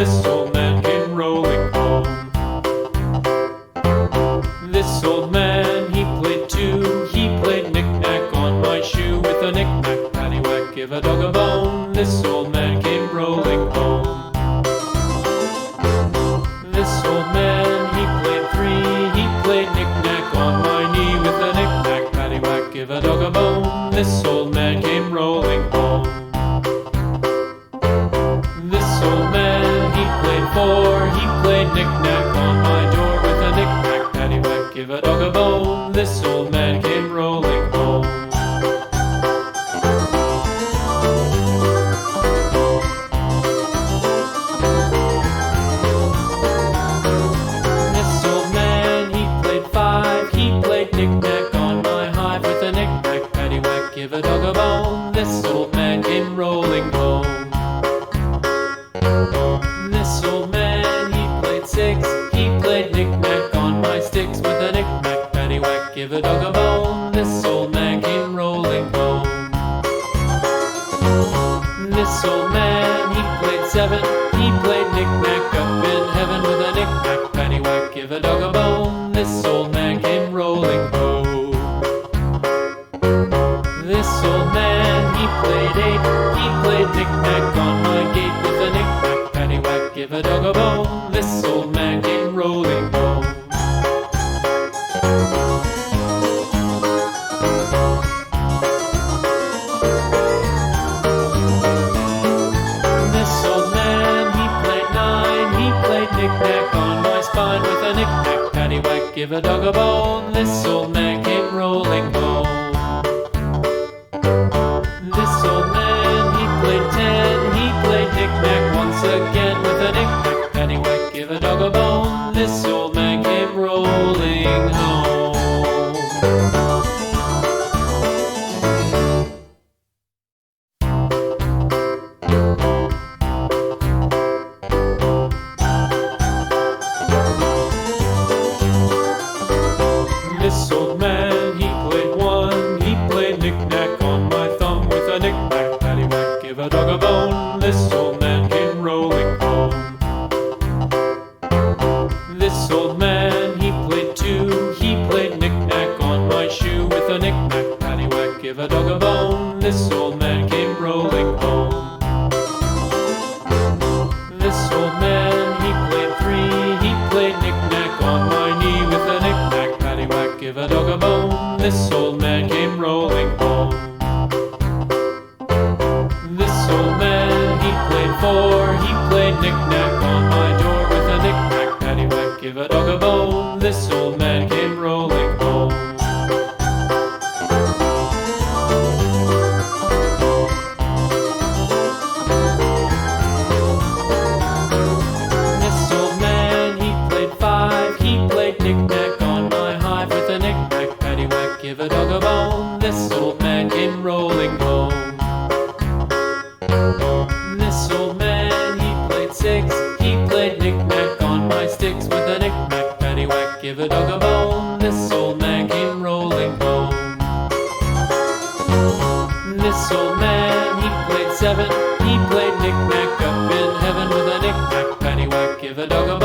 this old man came rolling home. This old man, he played too. He played knick-knack on my shoe. With a knick-knack, paddywhack, give a dog a bone. This old man came rolling home. This old man, he played three. He played knick-knack on my knee. With a knick-knack, paddywhack, give a dog a bone. This old man came rolling home. This old man, he played four. He played knick-knack on my door. With a knick-knack, paddywhack, give a dog a bone. This old man came rolling home. This old man, he played five. He played knick-knack on my hive. With a knick-knack, paddywhack, give a dog a bone. This old man came rolling home. This old man, he played six. He played knick-knack on my sticks. With a knick-knack, paddywhack, give a dog a bone. This old man came rolling home. This old man, he played seven. He played knick-knack up in heaven. With a knick-knack, paddywhack, give a dog a bone. This old man came rolling home. This old man, he played eight. He played knick-knack on my gate. With a knick-knack, paddywhack, give a dog a bone. This old man came rolling home. This old man, he played nine. He played knick-knack on my spine. With a knick-knack, paddywhack, give a dog a bone. This old man came rolling home. This old man, he played ten. He played knick-knack once again. With a knick-knack, paddywhack, give a dog a bone. This old man came rolling home. This old man, he played one. He played knick-knack on my thumb. With a knick-knack, paddywhack, give a dog a bone. This old man came rolling home. This old man, he played two. He played knick-knack on my shoe. With a knick-knack, paddywhack, give a dog a bone. This old man came rolling home. This old man, he played three. He played knick-knack on my knee. With a knick-knack, paddywhack, give a dog a bone. This old man came rolling home. This old man, he played four. He played knick-knack on my door. With a knick-knack, paddywhack, give a dog a bone. This old man came rolling home. This old man, he played five. He played knick-knack on my hive. With a knick-knack, paddywhack, give a dog a bone. This old man came rolling home. This old man, he played six. He played knick-knack on my sticks. With a knick-knack, paddywhack, give a dog a bone. This old man came rolling home. This old man, he played seven. He played knick-knack up in heaven. With a knick-knack, paddywhack, give a dog a bone.